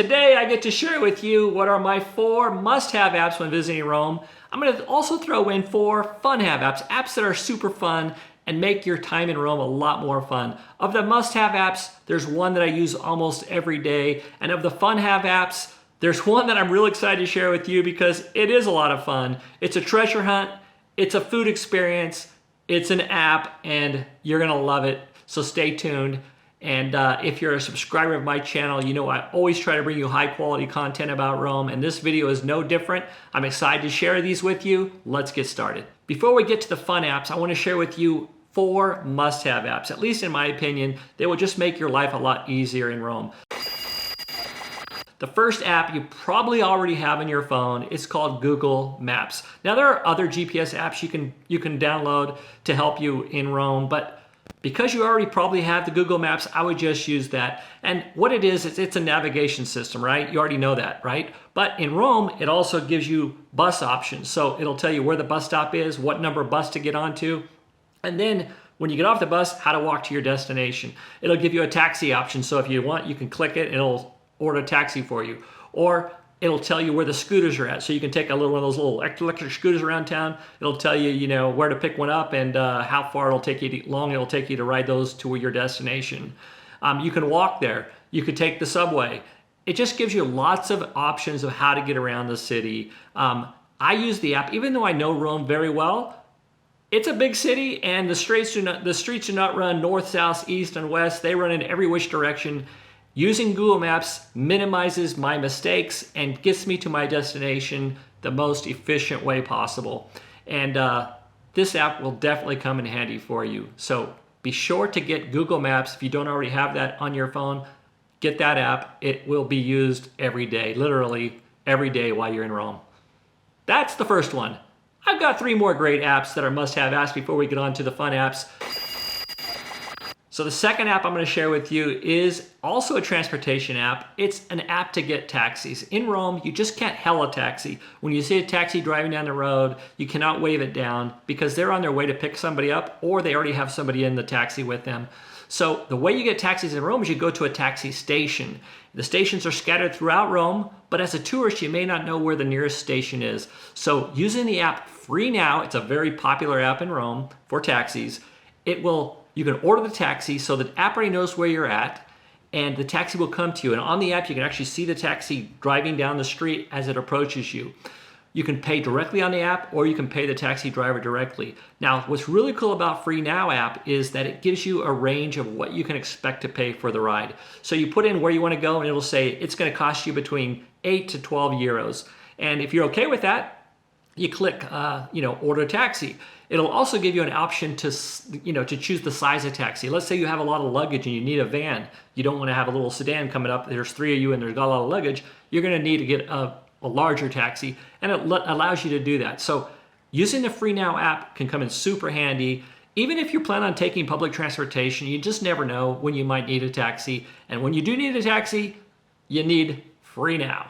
Today I get to share with you what are my 4 must-have apps when visiting Rome. I'm going to also throw in 4 fun-have apps, apps that are super fun and make your time in Rome a lot more fun. Of the must-have apps, there's one that I use almost every day, and of the fun-have apps, there's one that I'm really excited to share with you because it is a lot of fun. It's a treasure hunt, it's a food experience, it's an app, and you're going to love it, so stay tuned. And if you're a subscriber of my channel, you know I always try to bring you high quality content about Rome, and this video is no different. I'm excited to share these with you. Let's get started. Before we get to the fun apps, I want to share with you 4 must-have apps. At least in my opinion, they will just make your life a lot easier in Rome. The first app you probably already have on your phone is called Google Maps. Now there are other GPS apps you can download to help you in Rome, but because you already probably have the Google Maps, I would just use that. And what it is, it's a navigation system, right? You already know that, right? But in Rome, it also gives you bus options. So it'll tell you where the bus stop is, what number of bus to get onto, and then when you get off the bus, how to walk to your destination. It'll give you a taxi option. So if you want, you can click it, it'll order a taxi for you. Or it'll tell you where the scooters are at. So you can take one of those little electric scooters around town. It'll tell you, where to pick one up and how far it'll take you, long it'll take you to ride those to your destination. You can walk there. You could take the subway. It just gives you lots of options of how to get around the city. I use the app, even though I know Rome very well. It's a big city, and the streets do not run north, south, east, and west. They run in every which direction. Using Google Maps minimizes my mistakes and gets me to my destination the most efficient way possible. And this app will definitely come in handy for you. So be sure to get Google Maps. If you don't already have that on your phone, get that app. It will be used every day, literally every day while you're in Rome. That's the first one. I've got 3 more great apps that are must-have apps before we get on to the fun apps. So the second app I'm going to share with you is also a transportation app. It's an app to get taxis. In Rome, you just can't hail a taxi. When you see a taxi driving down the road, you cannot wave it down because they're on their way to pick somebody up or they already have somebody in the taxi with them. So the way you get taxis in Rome is you go to a taxi station. The stations are scattered throughout Rome, but as a tourist, you may not know where the nearest station is. So using the app FREENOW, it's a very popular app in Rome for taxis. You can order the taxi so the app already knows where you're at, and the taxi will come to you. And on the app, you can actually see the taxi driving down the street as it approaches you. You can pay directly on the app, or you can pay the taxi driver directly. Now, what's really cool about FREENOW app is that it gives you a range of what you can expect to pay for the ride. So you put in where you want to go, and it'll say it's going to cost you between 8 to 12 euros. And if you're okay with that, you click, order a taxi. It'll also give you an option to choose the size of taxi. Let's say you have a lot of luggage and you need a van. You don't want to have a little sedan coming up. There's 3 of you and there's got a lot of luggage. You're going to need to get a larger taxi, and it allows you to do that. So using the FREENOW app can come in super handy. Even if you plan on taking public transportation, you just never know when you might need a taxi. And when you do need a taxi, you need FREENOW.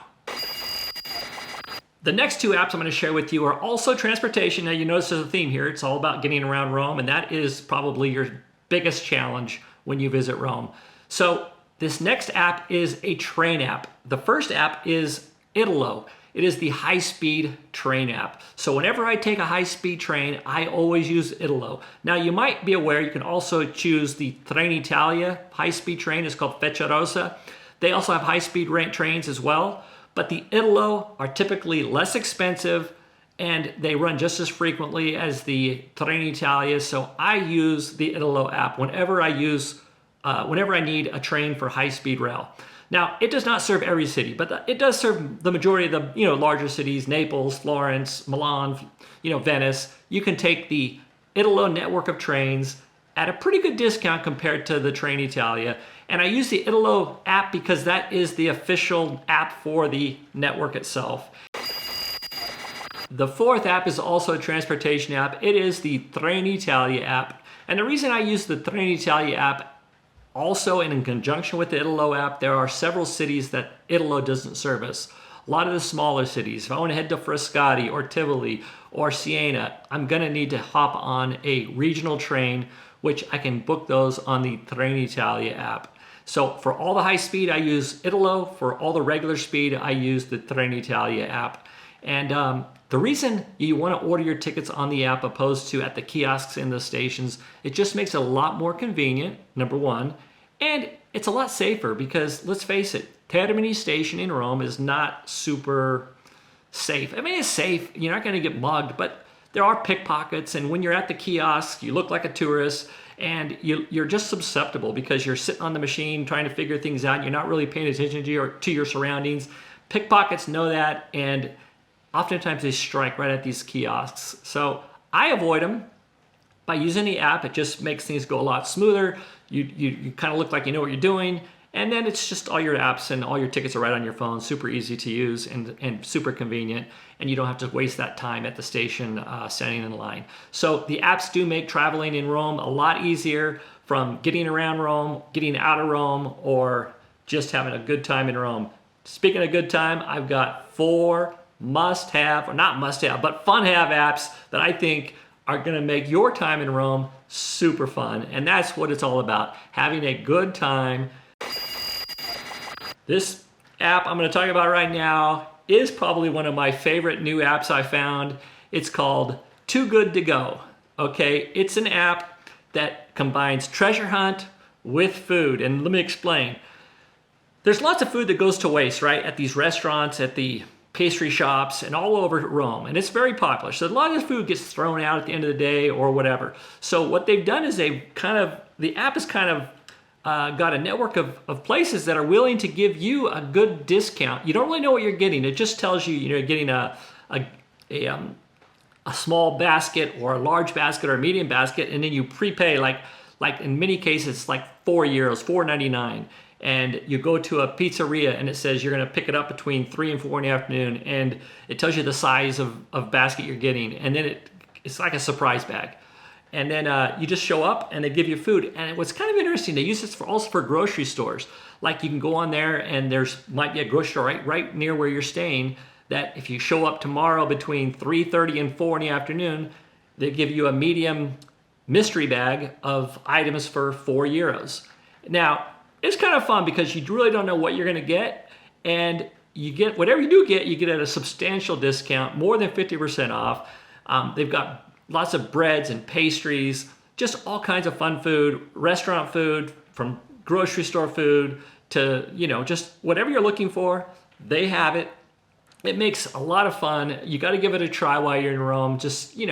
The next 2 apps I'm going to share with you are also transportation. Now you notice there's a theme here. It's all about getting around Rome, and that is probably your biggest challenge when you visit Rome. So this next app is a train app. The first app is Italo. It is the high-speed train app. So whenever I take a high-speed train, I always use Italo. Now you might be aware you can also choose the Trenitalia high-speed train. It's called Frecciarossa. They also have high-speed trains as well. But the Italo are typically less expensive and they run just as frequently as the Trenitalia. So I use the Italo app whenever I need a train for high-speed rail. Now, it does not serve every city, but it does serve the majority of the larger cities: Naples, Florence, Milan, Venice. You can take the Italo network of trains at a pretty good discount compared to the Trenitalia. And I use the Italo app because that is the official app for the network itself. The 4th app is also a transportation app. It is the Trenitalia app. And the reason I use the Trenitalia app also in conjunction with the Italo app, there are several cities that Italo doesn't service. A lot of the smaller cities. If I want to head to Frascati or Tivoli or Siena, I'm going to need to hop on a regional train, which I can book those on the Trenitalia app. So for all the high speed, I use Italo. For all the regular speed, I use the Trenitalia app. And the reason you want to order your tickets on the app opposed to at the kiosks in the stations, it just makes it a lot more convenient, number one, and it's a lot safer because, let's face it, Termini Station in Rome is not super safe. I mean, it's safe, you're not going to get mugged, but there are pickpockets, and when you're at the kiosk, you look like a tourist, and you're just susceptible because you're sitting on the machine trying to figure things out, and you're not really paying attention to your surroundings. Pickpockets know that, and oftentimes they strike right at these kiosks. So I avoid them by using the app. It just makes things go a lot smoother. You kind of look like you know what you're doing. And then it's just all your apps and all your tickets are right on your phone. Super easy to use and super convenient. And you don't have to waste that time at the station standing in line. So the apps do make traveling in Rome a lot easier, from getting around Rome, getting out of Rome, or just having a good time in Rome. Speaking of good time, I've got 4 must-have, or not must-have, but fun-have apps that I think are going to make your time in Rome super fun. And that's what it's all about, having a good time. This app I'm going to talk about right now is probably one of my favorite new apps I found. It's called TooGoodToGo. Okay, it's an app that combines treasure hunt with food. And let me explain. There's lots of food that goes to waste, right? At these restaurants, at the pastry shops, and all over Rome, and it's very popular. So a lot of food gets thrown out at the end of the day or whatever. So what they've done is the app has kind of got a network of places that are willing to give you a good discount. You don't really know what you're getting. It just tells you you're getting a small basket or a large basket or a medium basket, and then you prepay like in many cases like €4, $4.99. And you go to a pizzeria and it says you're going to pick it up between 3 and 4 in the afternoon, and it tells you the size of basket you're getting, and then it's like a surprise bag. And then you just show up and they give you food. And what's kind of interesting, they use this also for grocery stores. Like you can go on there and might be a grocery store right near where you're staying, that if you show up tomorrow between 3:30 and 4 in the afternoon, they give you a medium mystery bag of items for €4. Now, it's kind of fun because you really don't know what you're going to get, and you get whatever you do get, you get at a substantial discount, more than 50% off. They've got lots of breads and pastries, just all kinds of fun food, restaurant food, from grocery store food to, just whatever you're looking for, they have it. It makes a lot of fun. You got to give it a try while you're in Rome. Just, you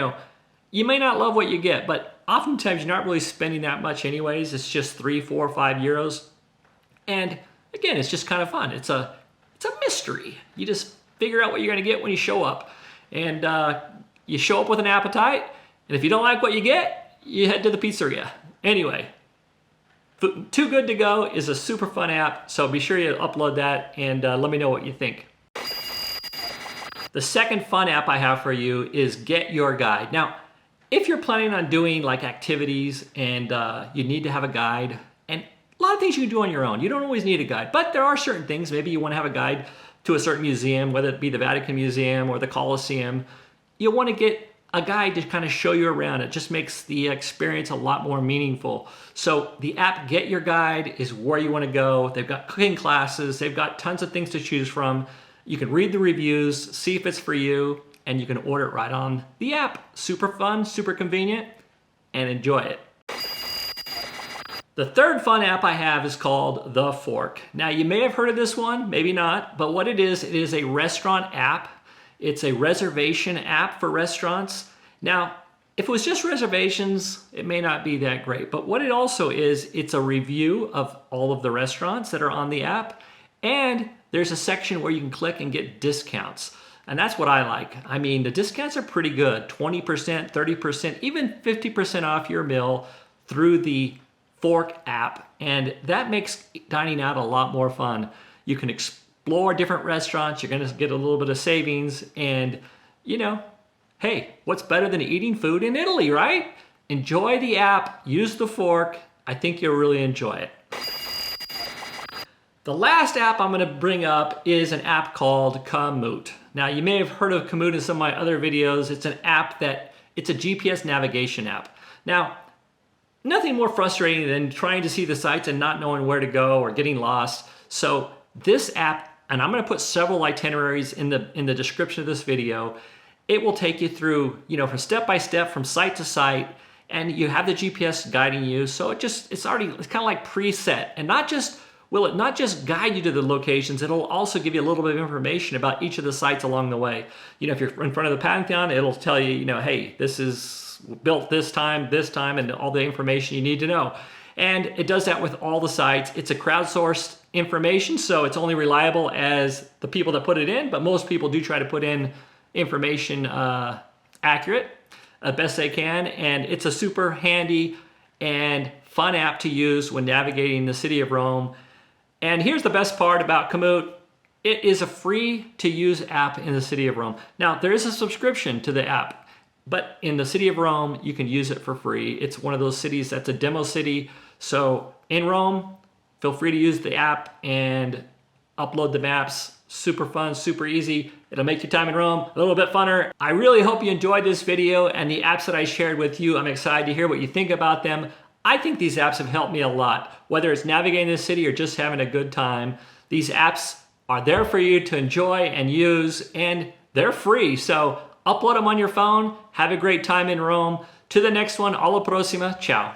may not love what you get, but oftentimes you're not really spending that much anyways. It's just 3, 4, 5 euros. And again, it's just kind of fun. It's a mystery. You just figure out what you're going to get when you show up. And you show up with an appetite. And if you don't like what you get, you head to the pizzeria. Anyway, TooGoodToGo is a super fun app. So be sure you upload that and let me know what you think. The second fun app I have for you is GetYourGuide. Now, if you're planning on doing like activities and you need to have a guide, and a lot of things you can do on your own. You don't always need a guide, but there are certain things. Maybe you want to have a guide to a certain museum, whether it be the Vatican Museum or the Colosseum. You want to get a guide to kind of show you around. It just makes the experience a lot more meaningful. So the app GetYourGuide is where you want to go. They've got cooking classes. They've got tons of things to choose from. You can read the reviews, see if it's for you, and you can order it right on the app. Super fun, super convenient, and enjoy it. The third fun app I have is called The Fork. Now, you may have heard of this one, maybe not, but what it is a restaurant app. It's a reservation app for restaurants. Now, if it was just reservations, it may not be that great, but what it also is, it's a review of all of the restaurants that are on the app, and there's a section where you can click and get discounts. And that's what I like. I mean, the discounts are pretty good, 20%, 30%, even 50% off your meal through the Fork app, and that makes dining out a lot more fun. You can explore different restaurants, you're gonna get a little bit of savings, and hey, what's better than eating food in Italy, right? Enjoy the app, use the Fork. I think you'll really enjoy it. The last app I'm gonna bring up is an app called Kamoot. Now, you may have heard of Kamoot in some of my other videos. It's an app it's a GPS navigation app. Now, nothing more frustrating than trying to see the sites and not knowing where to go or getting lost. So this app, and I'm going to put several itineraries in the description of this video, it will take you through, from step by step, from site to site, and you have the GPS guiding you. So it's kind of like preset, and will it not just guide you to the locations, it'll also give you a little bit of information about each of the sites along the way. If you're in front of the Pantheon, it'll tell you, hey, this is built this time, and all the information you need to know. And it does that with all the sites. It's a crowdsourced information, so it's only reliable as the people that put it in, but most people do try to put in information accurate as best they can. And it's a super handy and fun app to use when navigating the city of Rome. And here's the best part about Kamoot. It is a free to use app in the city of Rome. Now, there is a subscription to the app, but in the city of Rome, you can use it for free. It's one of those cities that's a demo city. So in Rome, feel free to use the app and upload the maps. Super fun, super easy. It'll make your time in Rome a little bit funner. I really hope you enjoyed this video and the apps that I shared with you. I'm excited to hear what you think about them. I think these apps have helped me a lot, whether it's navigating the city or just having a good time. These apps are there for you to enjoy and use, and they're free. So upload them on your phone. Have a great time in Rome. To the next one. Alla prossima. Ciao.